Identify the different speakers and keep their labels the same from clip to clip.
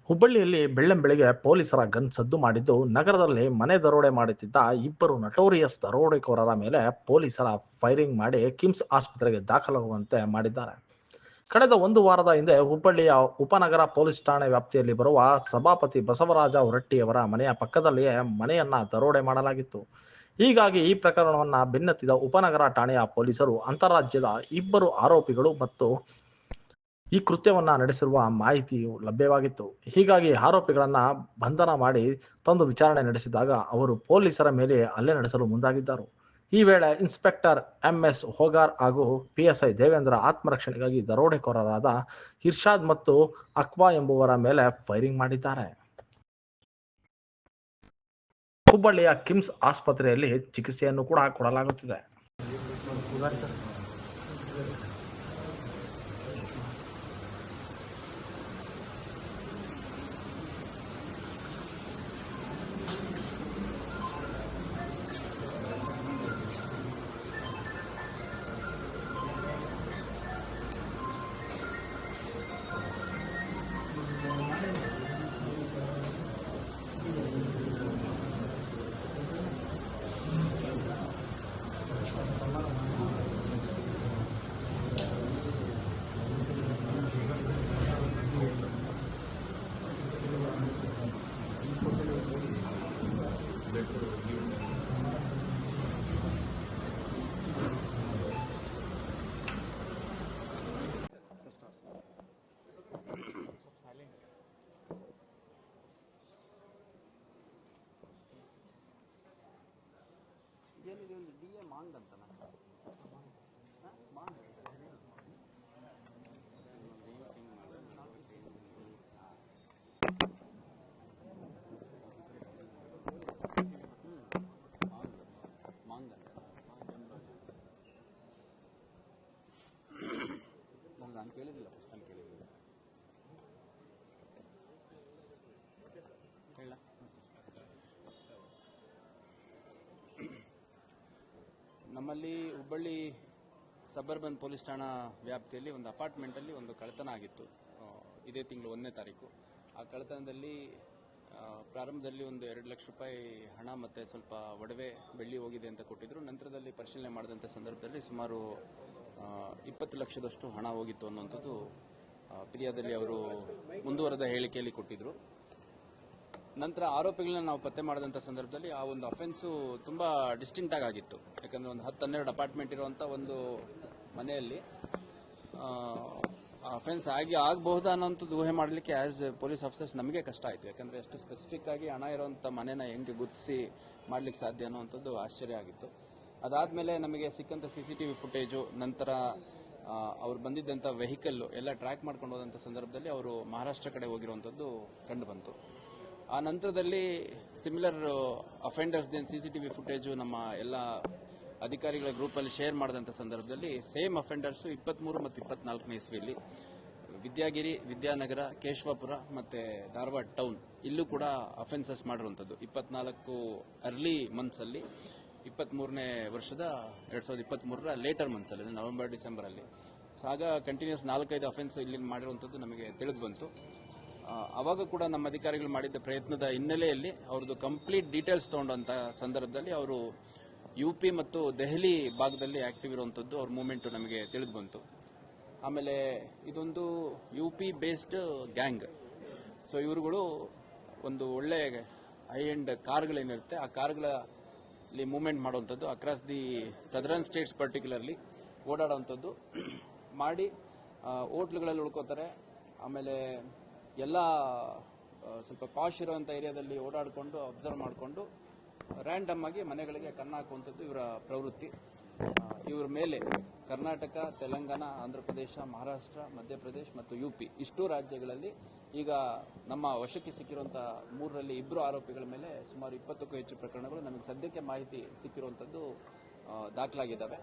Speaker 1: ಹುಬ್ಬಳ್ಳಿಯಲ್ಲಿ ಬೆಳ್ಳಂಬೆಳಿಗ್ಗೆ ಪೊಲೀಸರ ಗನ್ ಸದ್ದು ಮಾಡಿದ್ದು ನಗರದಲ್ಲಿ ಮನೆ ದರೋಡೆ ಮಾಡುತ್ತಿದ್ದ ಇಬ್ಬರು ನಟೋರಿಯಸ್ ದರೋಡೆಕೋರರ ಮೇಲೆ ಪೊಲೀಸರ ಫೈರಿಂಗ್ ಮಾಡಿ ಕಿಮ್ಸ್ ಆಸ್ಪತ್ರೆಗೆ ದಾಖಲಾಗುವಂತೆ ಮಾಡಿದ್ದಾರೆ. ಕಳೆದ ಒಂದು ವಾರದ ಹಿಂದೆ ಹುಬ್ಬಳ್ಳಿಯ ಉಪನಗರ ಪೊಲೀಸ್ ಠಾಣೆ ವ್ಯಾಪ್ತಿಯಲ್ಲಿ ಬರುವ ಸಭಾಪತಿ ಬಸವರಾಜ ಹೊರಟ್ಟಿಯವರ ಮನೆಯ ಪಕ್ಕದಲ್ಲಿಯೇ ಮನೆಯನ್ನ ದರೋಡೆ ಮಾಡಲಾಗಿತ್ತು. ಹೀಗಾಗಿ ಈ ಪ್ರಕರಣವನ್ನು ಬೆನ್ನತ್ತಿದ ಉಪನಗರ ಠಾಣೆಯ ಪೊಲೀಸರು ಅಂತಾರಾಜ್ಯದ ಇಬ್ಬರು ಆರೋಪಿಗಳು ಮತ್ತು ಈ ಕೃತ್ಯವನ್ನ ನಡೆಸಿರುವ ಮಾಹಿತಿಯು ಲಭ್ಯವಾಗಿತ್ತು. ಹೀಗಾಗಿ ಆರೋಪಿಗಳನ್ನ ಬಂಧನ ಮಾಡಿ ತಂದು ವಿಚಾರಣೆ ನಡೆಸಿದಾಗ ಅವರು ಪೊಲೀಸರ ಮೇಲೆ ಹಲ್ಲೆ ನಡೆಸಲು ಮುಂದಾಗಿದ್ದರು. ಈ ವೇಳೆ ಇನ್ಸ್ಪೆಕ್ಟರ್ ಎಂಎಸ್ ಹೋಗಾರ್ ಹಾಗೂ ಪಿಎಸ್ಐ ದೇವೇಂದ್ರ ಆತ್ಮರಕ್ಷಣೆಗಾಗಿ ದರೋಡೆಕೋರರಾದ ಇರ್ಷಾದ್ ಮತ್ತು ಅಕ್ವಾ ಎಂಬುವರ ಮೇಲೆ ಫೈರಿಂಗ್ ಮಾಡಿದ್ದಾರೆ. ಹುಬ್ಬಳ್ಳಿಯ ಕಿಮ್ಸ್ ಆಸ್ಪತ್ರೆಯಲ್ಲಿ ಚಿಕಿತ್ಸೆಯನ್ನು ಕೂಡ ಕೊಡಲಾಗುತ್ತಿದೆ.
Speaker 2: ಏನಿದೆ ಒಂದು ಡಿ ಎ ಮಾಂಗ್ ಅಂತನ ಮಾಂಗ್ ಮಾಂಗ್ ಅಂತ ನಾನು ಕೇಳಿರಲಿಲ್ಲ, ಫಸ್ಟ್ ಟೈಮ್ ಕೇಳಿರಲಿಲ್ಲ. ಹೇಳ ನಮ್ಮಲ್ಲಿ ಹುಬ್ಬಳ್ಳಿ ಸಬರ್ಬನ್ ಪೊಲೀಸ್ ಠಾಣಾ ವ್ಯಾಪ್ತಿಯಲ್ಲಿ ಒಂದು ಅಪಾರ್ಟ್ಮೆಂಟಲ್ಲಿ ಒಂದು ಕಳ್ಳತನ ಆಗಿತ್ತು. ಇದೇ ತಿಂಗಳು 1ನೇ ತಾರೀಕು. ಆ ಕಳ್ಳತನದಲ್ಲಿ ಪ್ರಾರಂಭದಲ್ಲಿ ಒಂದು 2 ಲಕ್ಷ ರೂಪಾಯಿ ಹಣ ಮತ್ತು ಸ್ವಲ್ಪ ಒಡವೆ ಬೆಳ್ಳಿ ಹೋಗಿದೆ ಅಂತ ಕೊಟ್ಟಿದ್ರು. ನಂತರದಲ್ಲಿ ಪರಿಶೀಲನೆ ಮಾಡಿದಂಥ ಸಂದರ್ಭದಲ್ಲಿ ಸುಮಾರು 20 ಲಕ್ಷದಷ್ಟು ಹಣ ಹೋಗಿತ್ತು ಅನ್ನುವಂಥದ್ದು ಫಿರ್ಯಾದಲ್ಲಿ ಅವರು ಮುಂದುವರೆದ ಹೇಳಿಕೆಯಲ್ಲಿ ಕೊಟ್ಟಿದ್ರು. ನಂತರ ಆರೋಪಿಗಳನ್ನ ನಾವು ಪತ್ತೆ ಮಾಡಿದಂಥ ಸಂದರ್ಭದಲ್ಲಿ ಆ ಒಂದು ಅಫೆನ್ಸು ತುಂಬ ಡಿಸ್ಟಿಂಕ್ಟ್ ಆಗಿತ್ತು. ಯಾಕಂದರೆ ಒಂದು 10-12 ಅಪಾರ್ಟ್ಮೆಂಟ್ ಇರುವಂಥ ಒಂದು ಮನೆಯಲ್ಲಿ ಅಫೆನ್ಸ್ ಆಗಬಹುದಾ ಅನ್ನೋಂಥದ್ದು ಊಹೆ ಮಾಡಲಿಕ್ಕೆ ಆಸ್ ಪೊಲೀಸ್ ಆಫೀಸರ್ಸ್ ನಮಗೆ ಕಷ್ಟ ಆಯಿತು. ಯಾಕಂದರೆ ಎಷ್ಟು ಸ್ಪೆಸಿಫಿಕ್ ಆಗಿ ಹಣ ಇರುವಂಥ ಮನೆನ ಹೆಂಗೆ ಗುರುತಿಸಿ ಮಾಡಲಿಕ್ಕೆ ಸಾಧ್ಯ ಅನ್ನೋವಂಥದ್ದು ಆಶ್ಚರ್ಯ ಆಗಿತ್ತು. ಅದಾದಮೇಲೆ ನಮಗೆ ಸಿಕ್ಕಂಥ CCTV ಫುಟೇಜು, ನಂತರ ಅವ್ರು ಬಂದಿದ್ದಂಥ ವೆಹಿಕಲ್ಲು ಎಲ್ಲ ಟ್ರ್ಯಾಕ್ ಮಾಡ್ಕೊಂಡು ಹೋದಂಥ ಸಂದರ್ಭದಲ್ಲಿ ಅವರು ಮಹಾರಾಷ್ಟ್ರ ಕಡೆ ಹೋಗಿರುವಂಥದ್ದು ಕಂಡು ಬಂತು. ಆ ನಂತರದಲ್ಲಿ ಸಿಮಿಲರ್ ಅಫೆಂಡರ್ಸ್ದೇನು CCTV ಫುಟೇಜು ನಮ್ಮ ಎಲ್ಲ ಅಧಿಕಾರಿಗಳ ಗ್ರೂಪಲ್ಲಿ ಶೇರ್ ಮಾಡಿದಂಥ ಸಂದರ್ಭದಲ್ಲಿ ಸೇಮ್ ಅಫೆಂಡರ್ಸು 23 ಮತ್ತು 24ನೇ ಇಸ್ವಿಯಲ್ಲಿ ವಿದ್ಯಾಗಿರಿ, ವಿದ್ಯಾನಗರ, ಕೇಶವಾಪುರ ಮತ್ತು ಧಾರವಾಡ ಟೌನ್ ಇಲ್ಲೂ ಕೂಡ ಅಫೆನ್ಸಸ್ ಮಾಡಿರುವಂಥದ್ದು. 24 ಅರ್ಲಿ ಮಂತ್ಸಲ್ಲಿ, 23ನೇ ವರ್ಷದ 2023ರ ಲೇಟರ್ ಮಂತ್ಸಲ್ಲಿ, ನವೆಂಬರ್ ಡಿಸೆಂಬರಲ್ಲಿ. ಸೊ ಆಗ ಕಂಟಿನ್ಯೂಸ್ 4-5 ಅಫೆನ್ಸ್ ಇಲ್ಲಿ ಮಾಡಿರುವಂಥದ್ದು ನಮಗೆ ತಿಳಿದು ಬಂತು. ಆವಾಗ ಕೂಡ ನಮ್ಮ ಅಧಿಕಾರಿಗಳು ಮಾಡಿದ್ದ ಪ್ರಯತ್ನದ ಹಿನ್ನೆಲೆಯಲ್ಲಿ ಅವ್ರದ್ದು ಕಂಪ್ಲೀಟ್ ಡೀಟೇಲ್ಸ್ ತೊಗೊಂಡಂಥ ಸಂದರ್ಭದಲ್ಲಿ ಅವರು UP ಮತ್ತು ದೆಹಲಿ ಭಾಗದಲ್ಲಿ ಆಕ್ಟಿವ್ ಇರುವಂಥದ್ದು ಅವ್ರ ಮೂವ್ಮೆಂಟು ನಮಗೆ ತಿಳಿದು ಬಂತು. ಆಮೇಲೆ ಇದೊಂದು UP ಬೇಸ್ಡ್ ಗ್ಯಾಂಗ್. ಸೊ ಇವರುಗಳು ಒಂದು ಒಳ್ಳೆ ಹೈ ಎಂಡ್ ಕಾರ್ಗಳೇನಿರುತ್ತೆ ಆ ಕಾರ್ಗಳಲ್ಲಿ ಮೂವ್ಮೆಂಟ್ ಮಾಡುವಂಥದ್ದು, across the southern states particularly ಓಡಾಡುವಂಥದ್ದು ಮಾಡಿ ಹೋಟ್ಲುಗಳಲ್ಲಿ ಉಳ್ಕೋತಾರೆ. ಆಮೇಲೆ ಎಲ್ಲ ಸ್ವಲ್ಪ ಪಾಶ್ ಇರುವಂಥ ಏರಿಯಾದಲ್ಲಿ ಓಡಾಡಿಕೊಂಡು ಅಬ್ಸರ್ವ್ ಮಾಡಿಕೊಂಡು ರ್ಯಾಂಡಮ್ ಆಗಿ ಮನೆಗಳಿಗೆ ಕನ್ನ ಹಾಕುವಂಥದ್ದು ಇವರ ಪ್ರವೃತ್ತಿ. ಇವರ ಮೇಲೆ ಕರ್ನಾಟಕ, ತೆಲಂಗಾಣ, ಆಂಧ್ರ ಪ್ರದೇಶ, ಮಹಾರಾಷ್ಟ್ರ, ಮಧ್ಯಪ್ರದೇಶ ಮತ್ತು UP ಇಷ್ಟೂ ರಾಜ್ಯಗಳಲ್ಲಿ ಈಗ ನಮ್ಮ ವಶಕ್ಕೆ ಸಿಕ್ಕಿರುವಂಥ 3ರಲ್ಲಿ 2 ಆರೋಪಿಗಳ ಮೇಲೆ ಸುಮಾರು 20ಕ್ಕೂ ಹೆಚ್ಚು ಪ್ರಕರಣಗಳು ನಮಗೆ ಸದ್ಯಕ್ಕೆ ಮಾಹಿತಿ ಸಿಕ್ಕಿರುವಂಥದ್ದು ದಾಖಲಾಗಿದ್ದಾವೆ.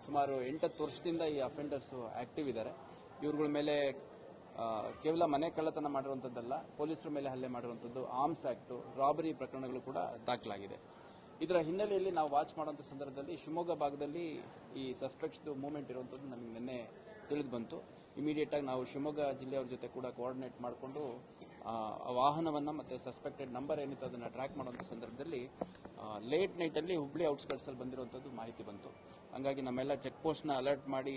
Speaker 2: ಸುಮಾರು 8-10 ವರ್ಷದಿಂದ ಈ ಅಫೆಂಡರ್ಸು ಆಕ್ಟಿವ್ ಇದ್ದಾರೆ. ಇವ್ರಗಳ ಮೇಲೆ ಕೇವಲ ಮನೆ ಕಳ್ಳತನ ಮಾಡಿರುವಂಥದ್ದಲ್ಲ, ಪೊಲೀಸರ ಮೇಲೆ ಹಲ್ಲೆ ಮಾಡಿರುವಂಥದ್ದು, ಆರ್ಮ್ಸ್ ಆಕ್ಟು, ರಾಬರಿ ಪ್ರಕರಣಗಳು ಕೂಡ ದಾಖಲಾಗಿದೆ. ಇದರ ಹಿನ್ನೆಲೆಯಲ್ಲಿ ನಾವು ವಾಚ್ ಮಾಡುವಂಥ ಸಂದರ್ಭದಲ್ಲಿ ಶಿವಮೊಗ್ಗ ಭಾಗದಲ್ಲಿ ಈ ಸಸ್ಪೆಕ್ಟ್ಸ್ದು ಮೂವ್ಮೆಂಟ್ ಇರುವಂಥದ್ದು ನಮಗೆ ನಿನ್ನೆ ತಿಳಿದು ಬಂತು. ಇಮಿಡಿಯೇಟಾಗಿ ನಾವು ಶಿವಮೊಗ್ಗ ಜಿಲ್ಲೆಯವ್ರ ಜೊತೆ ಕೂಡ ಕೋಆರ್ಡಿನೇಟ್ ಮಾಡಿಕೊಂಡು ಆ ವಾಹನವನ್ನು ಮತ್ತು ಸಸ್ಪೆಕ್ಟೆಡ್ ನಂಬರ್ ಏನಿತ್ತು ಅದನ್ನು ಟ್ರ್ಯಾಕ್ ಮಾಡುವಂಥ ಸಂದರ್ಭದಲ್ಲಿ ಲೇಟ್ ನೈಟಲ್ಲಿ ಹುಬ್ಳಿ ಔಟ್ಸ್ಕರ್ಟ್ಸಲ್ಲಿ ಬಂದಿರುವಂಥದ್ದು ಮಾಹಿತಿ ಬಂತು. ಹಂಗಾಗಿ ನಮ್ಮೆಲ್ಲ ಚೆಕ್ ಪೋಸ್ಟ್ನ ಅಲರ್ಟ್ ಮಾಡಿ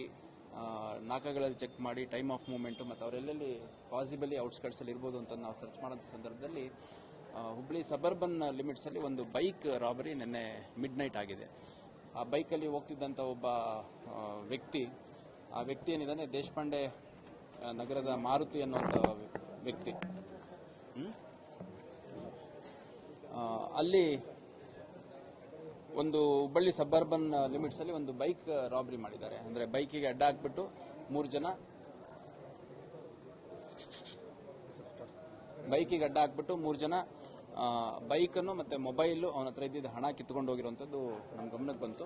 Speaker 2: ನಾಕಾಗಳಲ್ಲಿ ಚೆಕ್ ಮಾಡಿ ಟೈಮ್ ಆಫ್ ಮೂವ್ಮೆಂಟು ಮತ್ತು ಅವರೆಲ್ಲೆಲ್ಲಿ ಪಾಸಿಬಲಿ ಔಟ್ಸ್ಕರ್ಟ್ಸಲ್ಲಿ ಇರ್ಬೋದು ಅಂತ ನಾವು ಸರ್ಚ್ ಮಾಡೋಂಥ ಸಂದರ್ಭದಲ್ಲಿ ಹುಬ್ಳಿ ಸಬರ್ಬನ್ ಲಿಮಿಟ್ಸಲ್ಲಿ ಒಂದು ಬೈಕ್ ರಾಬರಿ ನಿನ್ನೆ ಮಿಡ್ ನೈಟ್ ಆಗಿದೆ. ಆ ಬೈಕಲ್ಲಿ ಹೋಗ್ತಿದ್ದಂಥ ಒಬ್ಬ ವ್ಯಕ್ತಿ, ಆ ವ್ಯಕ್ತಿ ಏನಿದ್ದಾನೆ ದೇಶಪಾಂಡೆ ನಗರದ ಮಾರುತಿ ಅನ್ನುವಂಥ ವ್ಯಕ್ತಿ, ಅಲ್ಲಿ ಒಂದು ಹುಬ್ಬಳ್ಳಿ ಸಬರ್ಬನ್ ಲಿಮಿಟ್ಸ್ ಅಲ್ಲಿ ಒಂದು ಬೈಕ್ ರಾಬರಿ ಮಾಡಿದ್ದಾರೆ. ಅಂದ್ರೆ ಬೈಕಿಗೆ ಅಡ್ಡ ಹಾಕ್ಬಿಟ್ಟು ಮೂರು ಜನ ಬೈಕನ್ನು ಮತ್ತೆ ಮೊಬೈಲ್ ಅವನ ಹತ್ರ ಇದ್ದಿದ್ದ ಹಣ ಕಿತ್ಕೊಂಡು ಹೋಗಿರುವಂತದ್ದು ನಮ್ಮ ಗಮನಕ್ಕೆ ಬಂತು.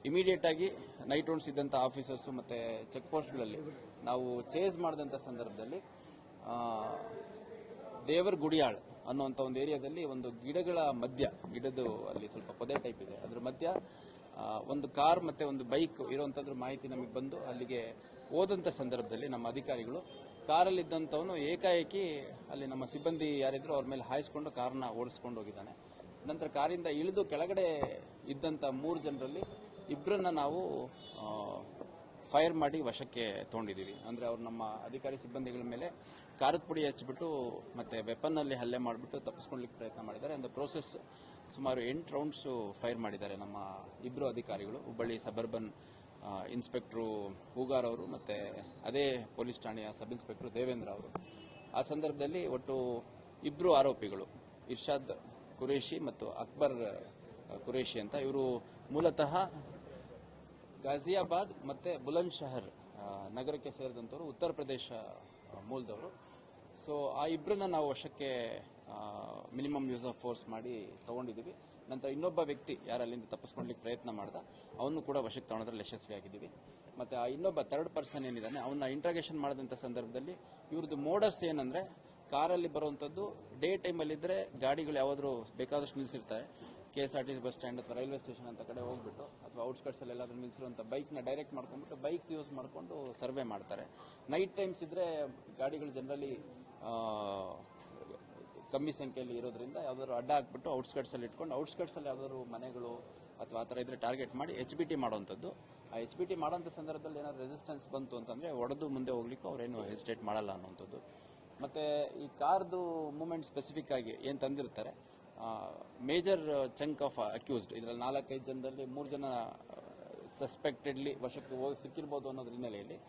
Speaker 2: ಇಮಿಡಿಯೇಟ್ ಆಗಿ ನೈಟ್ ರೌಂಡ್ಸ್ ಇದ್ದಂಥ ಆಫೀಸರ್ಸ್ ಮತ್ತೆ ಚೆಕ್ ಪೋಸ್ಟ್ಗಳಲ್ಲಿ ನಾವು ಚೇಸ್ ಮಾಡಿದಂಥ ಸಂದರ್ಭದಲ್ಲಿ ದೇವರ ಗುಡಿಯಾಳ್ ಅನ್ನುವಂಥ ಒಂದು ಏರಿಯಾದಲ್ಲಿ ಒಂದು ಗಿಡದ ಅಲ್ಲಿ ಸ್ವಲ್ಪ ಪೊದೆ ಟೈಪ್ ಇದೆ, ಅದ್ರ ಮಧ್ಯ ಒಂದು ಕಾರ್ ಮತ್ತೆ ಒಂದು ಬೈಕ್ ಇರುವಂತದ್ರ ಮಾಹಿತಿ ನಮಗೆ ಬಂದು ಅಲ್ಲಿಗೆ ಹೋದಂಥ ಸಂದರ್ಭದಲ್ಲಿ ನಮ್ಮ ಅಧಿಕಾರಿಗಳು ಕಾರಲ್ಲಿದ್ದಂಥವನು ಏಕಾಏಕಿ ಅಲ್ಲಿ ನಮ್ಮ ಸಿಬ್ಬಂದಿ ಯಾರಿದ್ರು ಅವ್ರ ಮೇಲೆ ಹಾಯಿಸ್ಕೊಂಡು ಕಾರ್ನ ಓಡಿಸ್ಕೊಂಡು ಹೋಗಿದ್ದಾನೆ. ನಂತರ ಕಾರಿಂದ ಇಳಿದು ಕೆಳಗಡೆ ಇದ್ದಂಥ 3 ಜನರಲ್ಲಿ ಇಬ್ಬರನ್ನ ನಾವು ಫೈರ್ ಮಾಡಿ ವಶಕ್ಕೆ ತಗೊಂಡಿದ್ದೀವಿ. ಅಂದರೆ ಅವ್ರು ನಮ್ಮ ಅಧಿಕಾರಿ ಸಿಬ್ಬಂದಿಗಳ ಮೇಲೆ ಖಾರದ ಪುಡಿ ಹಚ್ಚಿಬಿಟ್ಟು ಮತ್ತೆ ವೆಪನ್ನಲ್ಲಿ ಹಲ್ಲೆ ಮಾಡಿಬಿಟ್ಟು ತಪ್ಪಿಸ್ಕೊಳ್ಳಿಕ್ಕೆ ಪ್ರಯತ್ನ ಮಾಡಿದ್ದಾರೆ. ಅಂದ ಪ್ರೋಸೆಸ್ ಸುಮಾರು 8 ರೌಂಡ್ಸ್ ಫೈರ್ ಮಾಡಿದ್ದಾರೆ ನಮ್ಮ ಇಬ್ಬರು ಅಧಿಕಾರಿಗಳು, ಹುಬ್ಬಳ್ಳಿ ಸಬರ್ಬನ್ ಇನ್ಸ್ಪೆಕ್ಟ್ರು ಹೂಗಾರ್ ಅವರು ಮತ್ತೆ ಅದೇ ಪೊಲೀಸ್ ಠಾಣೆಯ ಸಬ್ ಇನ್ಸ್ಪೆಕ್ಟರ್ ದೇವೇಂದ್ರ ಅವರು. ಆ ಸಂದರ್ಭದಲ್ಲಿ ಒಟ್ಟು 2 ಆರೋಪಿಗಳು, ಇರ್ಷಾದ್ ಕುರೇಶಿ ಮತ್ತು ಅಕ್ಬರ್ ಕುರೇಶಿ ಅಂತ, ಇವರು ಮೂಲತಃ ಗಾಜಿಯಾಬಾದ್ ಮತ್ತೆ ಬುಲಂದ್ ಶಹರ್ ನಗರಕ್ಕೆ ಸೇರಿದಂಥವ್ರು, ಉತ್ತರ ಪ್ರದೇಶ ಮೂಲದವರು. ಸೊ ಆ ಇಬ್ಬರನ್ನ ನಾವು ವಶಕ್ಕೆ ಮಿನಿಮಮ್ ಯೂಸ್ ಆಫ್ ಫೋರ್ಸ್ ಮಾಡಿ ತಗೊಂಡಿದ್ದೀವಿ. ನಂತರ ಇನ್ನೊಬ್ಬ ವ್ಯಕ್ತಿ ಯಾರು ಅಲ್ಲಿಂದ ತಪ್ಪಿಸ್ಕೊಳ್ಳಿಕ್ಕೆ ಪ್ರಯತ್ನ ಮಾಡ್ದ ಅವನು ಕೂಡ ವಶಕ್ಕೆ ತಗೊಳ್ಳೋದ್ರಲ್ಲಿ ಯಶಸ್ವಿಯಾಗಿದ್ದೀವಿ. ಮತ್ತೆ ಆ ಇನ್ನೊಬ್ಬ 3rd ಪರ್ಸನ್ ಏನಿದ್ದಾನೆ ಅವನ್ನ ಇಂಟ್ರಾಗೇಷನ್ ಮಾಡಿದಂಥ ಸಂದರ್ಭದಲ್ಲಿ ಇವ್ರದ್ದು ಮೋಡಸ್ ಏನಂದ್ರೆ ಕಾರಲ್ಲಿ ಬರುವಂಥದ್ದು ಡೇ ಟೈಮಲ್ಲಿದ್ದರೆ ಗಾಡಿಗಳು ಯಾವಾದರೂ ಬೇಕಾದಷ್ಟು ನಿಲ್ಲಿಸಿರ್ತಾರೆ, KSRTC ಬಸ್ ಸ್ಟ್ಯಾಂಡ್ ಅಥವಾ ರೈಲ್ವೆ ಸ್ಟೇಷನ್ ಅಂತ ಕಡೆ ಹೋಗ್ಬಿಟ್ಟು ಅಥವಾ ಔಟ್ಸ್ಕರ್ಟ್ಸ್ ಅಲ್ಲಿ ಎಲ್ಲಾದ್ರೂ ನಿಲ್ಲಿಸಿರುವಂಥ ಬೈಕ್ನ ಡೈರೆಕ್ಟ್ ಮಾಡ್ಕೊಂಡ್ಬಿಟ್ಟು ಬೈಕ್ ಯೂಸ್ ಮಾಡಿಕೊಂಡು ಸರ್ವೆ ಮಾಡ್ತಾರೆ. ನೈಟ್ ಟೈಮ್ಸ್ ಇದ್ರೆ ಗಾಡಿಗಳು ಜನರಲಿ ಕಮ್ಮಿ ಸಂಖ್ಯೆಯಲ್ಲಿ ಇರೋದ್ರಿಂದ ಯಾವ್ದಾದ್ರು ಅಡ್ಡ ಹಾಕ್ಬಿಟ್ಟು ಔಟ್ಸ್ಕರ್ಟ್ಸ್ ಅಲ್ಲಿ ಇಟ್ಕೊಂಡು ಔಟ್ಸ್ಕರ್ಟ್ಸ್ ಅಲ್ಲಿ ಯಾವ್ದಾದ್ರು ಮನೆಗಳು ಅಥವಾ ಆ ಥರ ಇದ್ರೆ ಟಾರ್ಗೆಟ್ ಮಾಡಿ HBT ಮಾಡುವಂಥದ್ದು. ಆ HBT ಮಾಡೋಂಥ ಸಂದರ್ಭದಲ್ಲಿ ಏನಾದ್ರು ರೆಸಿಸ್ಟೆನ್ಸ್ ಬಂತು ಅಂತಂದ್ರೆ ಒಡೆದು ಮುಂದೆ ಹೋಗ್ಲಿಕ್ಕೆ ಅವ್ರೇನು ಹೆಸಿಟೇಟ್ ಮಾಡಲ್ಲ ಅನ್ನುವಂಥದ್ದು. ಮತ್ತೆ ಈ ಕಾರ್ದು ಮೂವ್ಮೆಂಟ್ ಸ್ಪೆಸಿಫಿಕ್ ಆಗಿ ಏನು ತಂದಿರ್ತಾರೆ, ಮೇಜರ್ ಚಂಕ್ ಆಫ್ ಅಕ್ಯೂಸ್ಡ್, ಇದರಲ್ಲಿ 4-5 ಜನರಲ್ಲಿ 3 ಜನ ಸಸ್ಪೆಕ್ಟೆಡ್ಲಿ ವಶಕ್ಕೆ ಹೋಗಿ ಸಿಕ್ಕಿರ್ಬೋದು ಅನ್ನೋದ್ರ ಹಿನ್ನೆಲೆಯಲ್ಲಿ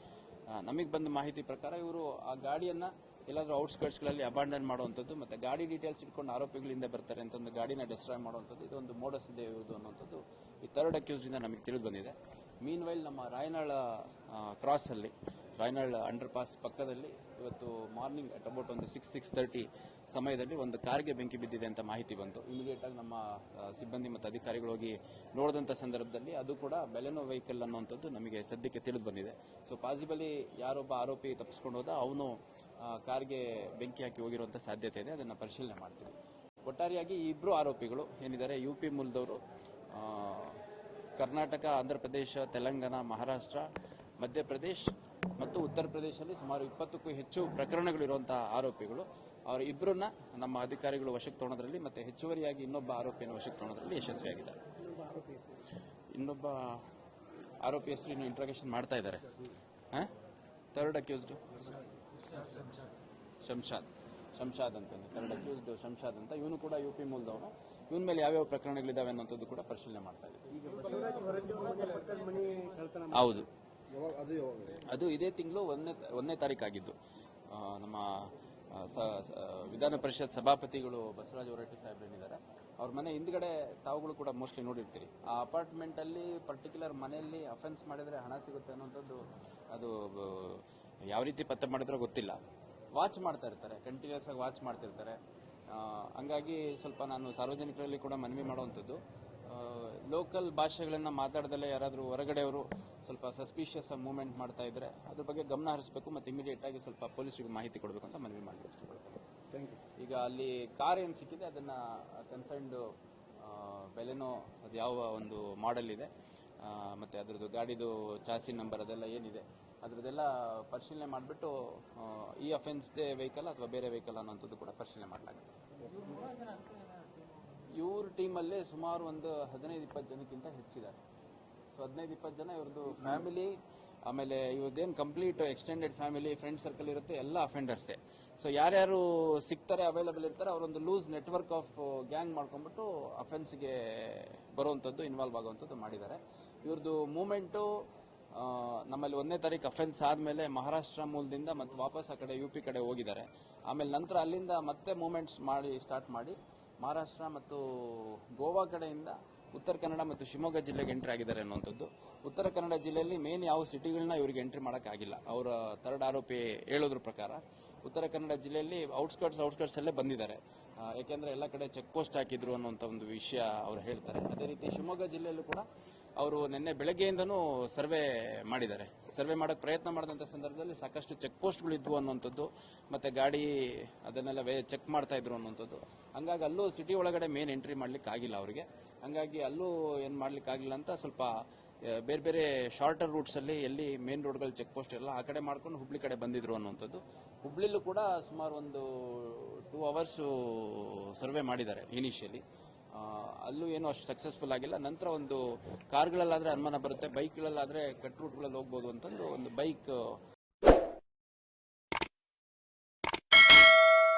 Speaker 2: ನಮಗೆ ಬಂದ ಮಾಹಿತಿ ಪ್ರಕಾರ ಇವರು ಆ ಗಾಡಿಯನ್ನ ಎಲ್ಲಾದ್ರೂ ಔಟ್ಸ್ಕರ್ಟ್ಸ್ಗಳಲ್ಲಿ ಅಬಾಂಡನ್ ಮಾಡುವಂಥದ್ದು ಮತ್ತೆ ಗಾಡಿ ಡೀಟೇಲ್ಸ್ ಇಟ್ಕೊಂಡು ಆರೋಪಿಗಳಿಂದ ಬರ್ತಾರೆ ಅಂತಂದು ಗಾಡಿನ ಡಿಸ್ಟ್ರಾಯ್ ಮಾಡುವಂಥದ್ದು, ಇದೊಂದು ಮೋಡಸ್ ಇದೆ ಇರುವುದು ಅನ್ನುವಂಥದ್ದು ಈ 3rd ಅಕ್ಯೂಸ್ಡ್ ಇಂದ ನಮಗೆ ತಿಳಿದು ಬಂದಿದೆ. ಮೀನ್ ವೈಲ್ ನಮ್ಮ ರಾಯನಾಳ ಕ್ರಾಸ್ ಅಲ್ಲಿ, ರಾಯನಾಳ್ ಅಂಡರ್ ಪಾಸ್ ಪಕ್ಕದಲ್ಲಿ ಇವತ್ತು ಮಾರ್ನಿಂಗ್ ಅಟ್ ಅಬೌಟ್ ಒಂದು 6:30 ಸಮಯದಲ್ಲಿ ಒಂದು ಕಾರ್ಗೆ ಬೆಂಕಿ ಬಿದ್ದಿದೆ ಅಂತ ಮಾಹಿತಿ ಬಂತು. ಇಮಿಡಿಯೇಟ್ ಆಗಿ ನಮ್ಮ ಸಿಬ್ಬಂದಿ ಮತ್ತು ಅಧಿಕಾರಿಗಳು ಹೋಗಿ ನೋಡಿದಂಥ ಸಂದರ್ಭದಲ್ಲಿ ಅದು ಕೂಡ ಬೆಲೆನೋ ವೆಹಿಕಲ್ ಅನ್ನುವಂಥದ್ದು ನಮಗೆ ಸದ್ಯಕ್ಕೆ ತಿಳಿದು ಬಂದಿದೆ. ಸೊ ಪಾಸಿಬಲಿ ಯಾರೊಬ್ಬ ಆರೋಪಿ ತಪ್ಪಿಸ್ಕೊಂಡು ಹೋದ ಅವನು ಕಾರ್ಗೆ ಬೆಂಕಿ ಹಾಕಿ ಹೋಗಿರುವಂಥ ಸಾಧ್ಯತೆ ಇದೆ, ಅದನ್ನು ಪರಿಶೀಲನೆ ಮಾಡ್ತೀವಿ. ಒಟ್ಟಾರೆಯಾಗಿ ಈ 2 ಆರೋಪಿಗಳು ಏನಿದ್ದಾರೆ UP ಮೂಲದವರು, ಕರ್ನಾಟಕ, ಆಂಧ್ರ ಪ್ರದೇಶ, ತೆಲಂಗಾಣ, ಮಹಾರಾಷ್ಟ್ರ, ಮಧ್ಯಪ್ರದೇಶ್ ಮತ್ತು ಉತ್ತರ ಪ್ರದೇಶದಲ್ಲಿ ಸುಮಾರು 20ಕ್ಕೂ ಹೆಚ್ಚು ಪ್ರಕರಣಗಳಿರುವಂತಹ ಆರೋಪಿಗಳು. ಅವರ ಇಬ್ಬರನ್ನ ನಮ್ಮ ಅಧಿಕಾರಿಗಳು ವಶಕ್ಕೆ ತಗೊಳ್ಳೋದ್ರಲ್ಲಿ ಮತ್ತೆ ಹೆಚ್ಚುವರಿಯಾಗಿ ಇನ್ನೊಬ್ಬ ಆರೋಪಿಯನ್ನು ವಶಕ್ಕೆ ತಗೊಳ್ಳೋದ್ರಲ್ಲಿ ಯಶಸ್ವಿಯಾಗಿದ್ದಾರೆ. ಇನ್ನೊಬ್ಬ ಆರೋಪಿ ಹೆಸರು ಇನ್ನು ಇಂಟ್ರಾಗೇಷನ್ ಮಾಡ್ತಾ ಇದ್ದಾರೆ. 3rd ಅಕ್ಯೂಸ್ಡ್ ಶಂಶಾದ್ ಅಂತ, 3rd ಅಕ್ಯೂಸ್ಡ್ ಶಂಶಾದ್ ಅಂತ, ಇವನು ಕೂಡ UP ಮೂಲದವನು. ಇವನ್ ಮೇಲೆ ಯಾವ್ಯಾವ ಪ್ರಕರಣಗಳಿದಾವೆ ಅನ್ನೋಂಥದ್ದು ಕೂಡ ಪರಿಶೀಲನೆ ಮಾಡ್ತಾ ಇದ್ದೀವಿ. ಹೌದು, ಅದು ಇದೇ ತಿಂಗಳು 1ನೇ ತಾರೀಕು ಆಗಿದ್ದು. ನಮ್ಮ ವಿಧಾನ ಪರಿಷತ್ ಸಭಾಪತಿಗಳು ಬಸವರಾಜ ಹೊರಟ್ಟಿ ಸಾಹೇಬ್ರು ಏನಿದ್ದಾರೆ ಅವ್ರ ಮನೆ ಹಿಂದ್ಗಡೆ ತಾವುಗಳು ಕೂಡ ಮೋಸ್ಟ್ಲಿ ನೋಡಿರ್ತೀರಿ. ಆ ಅಪಾರ್ಟ್ಮೆಂಟ್ ಅಲ್ಲಿ ಪರ್ಟಿಕ್ಯುಲರ್ ಮನೆಯಲ್ಲಿ ಅಫೆನ್ಸ್ ಮಾಡಿದ್ರೆ ಹಣ ಸಿಗುತ್ತೆ ಅನ್ನೋಂಥದ್ದು ಅದು ಯಾವ ರೀತಿ ಪತ್ತೆ ಮಾಡಿದ್ರೋ ಗೊತ್ತಿಲ್ಲ. ವಾಚ್ ಮಾಡ್ತಾ ಇರ್ತಾರೆ, ಕಂಟಿನ್ಯೂಸ್ ಆಗಿ ವಾಚ್ ಮಾಡ್ತಿರ್ತಾರೆ. ಹಂಗಾಗಿ ಸ್ವಲ್ಪ ನಾನು ಸಾರ್ವಜನಿಕರಲ್ಲಿ ಕೂಡ ಮನವಿ ಮಾಡುವಂಥದ್ದು, ಲೋಕಲ್ ಭಾಷೆಗಳನ್ನು ಮಾತಾಡದಲ್ಲೇ ಯಾರಾದರೂ ಹೊರಗಡೆಯವರು ಸ್ವಲ್ಪ ಸಸ್ಪಿಷಿಯಸ್ ಮೂವ್ಮೆಂಟ್ ಮಾಡ್ತಾ ಇದ್ರೆ ಅದ್ರ ಬಗ್ಗೆ ಗಮನ ಹರಿಸಬೇಕು ಮತ್ತು ಇಮಿಡಿಯೇಟ್ ಆಗಿ ಸ್ವಲ್ಪ ಪೊಲೀಸರಿಗೆ ಮಾಹಿತಿ ಕೊಡಬೇಕು ಅಂತ ಮನವಿ ಮಾಡಬೇಕು. ಈಗ ಅಲ್ಲಿ ಕಾರ್ ಏನು ಸಿಕ್ಕಿದೆ ಅದನ್ನ ಕನ್ಸರ್ನ್ಡ್ ಬೆಲೆನೋ ಅದು ಯಾವ ಒಂದು ಮಾಡೆಲ್ ಇದೆ ಮತ್ತೆ ಅದರದ್ದು ಗಾಡಿದು ಚಾಸಿ ನಂಬರ್ ಅದೆಲ್ಲ ಏನಿದೆ ಅದರದ್ದೆಲ್ಲ ಪರಿಶೀಲನೆ ಮಾಡಿಬಿಟ್ಟು ಈ ಅಫೆನ್ಸ್ದೇ ವೆಹಿಕಲ್ ಅಥವಾ ಬೇರೆ ವೆಹಿಕಲ್ ಅನ್ನೋಂಥದ್ದು ಕೂಡ ಪರಿಶೀಲನೆ ಮಾಡಲಾಗುತ್ತೆ. ಇವ್ರ ಟೀಮಲ್ಲಿ ಸುಮಾರು ಒಂದು 15-20 ಜನಕ್ಕಿಂತ ಹೆಚ್ಚಿದ್ದಾರೆ. ಸೊ 15-20 ಜನ ಇವ್ರದ್ದು ಫ್ಯಾಮಿಲಿ, ಆಮೇಲೆ ಇವ್ರದ್ದೇನು complete extended family, friend circle ಇರುತ್ತೆ, ಎಲ್ಲ ಅಫೆಂಡರ್ಸೇ. ಸೊ ಯಾರ್ಯಾರು ಸಿಗ್ತಾರೆ, ಅವೈಲಬಲ್ ಇರ್ತಾರೆ, ಅವರೊಂದು ಲೂಸ್ ನೆಟ್ವರ್ಕ್ ಆಫ್ ಗ್ಯಾಂಗ್ ಮಾಡ್ಕೊಂಡ್ಬಿಟ್ಟು ಅಫೆನ್ಸ್ಗೆ ಬರುವಂಥದ್ದು, ಇನ್ವಾಲ್ವ್ ಆಗುವಂಥದ್ದು ಮಾಡಿದ್ದಾರೆ. ಇವ್ರದ್ದು ಮೂವ್ಮೆಂಟು ನಮ್ಮಲ್ಲಿ 1ನೇ ತಾರೀಕು ಅಫೆನ್ಸ್ ಆದಮೇಲೆ ಮಹಾರಾಷ್ಟ್ರ ಮೂಲದಿಂದ ಮತ್ತೆ ವಾಪಸ್ ಆ ಕಡೆ UP ಕಡೆ ಹೋಗಿದ್ದಾರೆ. ಆಮೇಲೆ ನಂತರ ಅಲ್ಲಿಂದ ಮತ್ತೆ ಮೂವ್ಮೆಂಟ್ಸ್ ಸ್ಟಾರ್ಟ್ ಮಾಡಿ ಮಹಾರಾಷ್ಟ್ರ ಮತ್ತು ಗೋವಾ ಕಡೆಯಿಂದ ಉತ್ತರ ಕನ್ನಡ ಮತ್ತು ಶಿವಮೊಗ್ಗ ಜಿಲ್ಲೆಗೆ ಎಂಟ್ರಿ ಆಗಿದ್ದಾರೆ ಅನ್ನುವಂಥದ್ದು. ಉತ್ತರ ಕನ್ನಡ ಜಿಲ್ಲೆಯಲ್ಲಿ ಮೇನ್ ಯಾವ ಸಿಟಿಗಳನ್ನ ಇವರಿಗೆ ಎಂಟ್ರಿ ಮಾಡೋಕ್ಕಾಗಿಲ್ಲ. ಅವರ ಥರ್ಡ್ ಆರೋಪಿ ಹೇಳೋದ್ರ ಪ್ರಕಾರ ಉತ್ತರ ಕನ್ನಡ ಜಿಲ್ಲೆಯಲ್ಲಿ ಔಟ್ಸ್ಕರ್ಟ್ಸ್ ಅಲ್ಲೇ ಬಂದಿದ್ದಾರೆ. ಯಾಕೆಂದ್ರೆ ಎಲ್ಲ ಕಡೆ ಚೆಕ್ ಪೋಸ್ಟ್ ಹಾಕಿದ್ರು ಅನ್ನುವಂಥ ಒಂದು ವಿಷಯ ಅವರು ಹೇಳ್ತಾರೆ. ಅದೇ ರೀತಿ ಶಿವಮೊಗ್ಗ ಜಿಲ್ಲೆಯಲ್ಲೂ ಕೂಡ ಅವರು ನಿನ್ನೆ ಬೆಳಗ್ಗೆಯಿಂದನೂ ಸರ್ವೆ ಮಾಡಿದ್ದಾರೆ. ಸರ್ವೆ ಮಾಡೋಕ್ಕೆ ಪ್ರಯತ್ನ ಮಾಡಿದಂಥ ಸಂದರ್ಭದಲ್ಲಿ ಸಾಕಷ್ಟು ಚೆಕ್ ಪೋಸ್ಟ್ಗಳಿದ್ವು ಅನ್ನುವಂಥದ್ದು, ಮತ್ತೆ ಗಾಡಿ ಅದನ್ನೆಲ್ಲ ಚೆಕ್ ಮಾಡ್ತಾ ಇದ್ರು ಅನ್ನುವಂಥದ್ದು. ಹಂಗಾಗಿ ಅಲ್ಲೂ ಸಿಟಿ ಒಳಗಡೆ ಮೇನ್ ಎಂಟ್ರಿ ಮಾಡ್ಲಿಕ್ಕೆ ಆಗಿಲ್ಲ ಅವರಿಗೆ. ಹಂಗಾಗಿ ಅಲ್ಲೂ ಏನು ಮಾಡ್ಲಿಕ್ಕೆ ಆಗಿಲ್ಲ ಅಂತ ಸ್ವಲ್ಪ ಬೇರೆ ಬೇರೆ ಶಾರ್ಟರ್ ರೂಟ್ಸ್ ಅಲ್ಲಿ ಎಲ್ಲಿ ಮೇನ್ ರೋಡ್ಗಳು ಚೆಕ್ ಪೋಸ್ಟ್ ಎಲ್ಲ ಆ ಕಡೆ ಮಾಡ್ಕೊಂಡು ಹುಬ್ಳಿ ಕಡೆ ಬಂದಿದ್ರು ಅನ್ನುವಂಥದ್ದು. ಹುಬ್ಳಿಲೂ ಕೂಡ ಸುಮಾರು ಒಂದು 2 ಅವರ್ಸ್ ಸರ್ವೆ ಮಾಡಿದ್ದಾರೆ ಇನಿಷಿಯಲಿ. ಅಲ್ಲೂ ಏನೂ ಅಷ್ಟು ಸಕ್ಸಸ್ಫುಲ್ ಆಗಿಲ್ಲ. ನಂತರ ಒಂದು ಕಾರ್ಗಳಲ್ಲಾದ್ರೆ ಅನುಮಾನ ಬರುತ್ತೆ, ಬೈಕ್ಗಳಲ್ಲಾದ್ರೆ ಕಟ್ ರೂಟ್ಗಳಲ್ಲಿ ಹೋಗ್ಬೋದು ಅಂತಂದು ಒಂದು ಬೈಕ್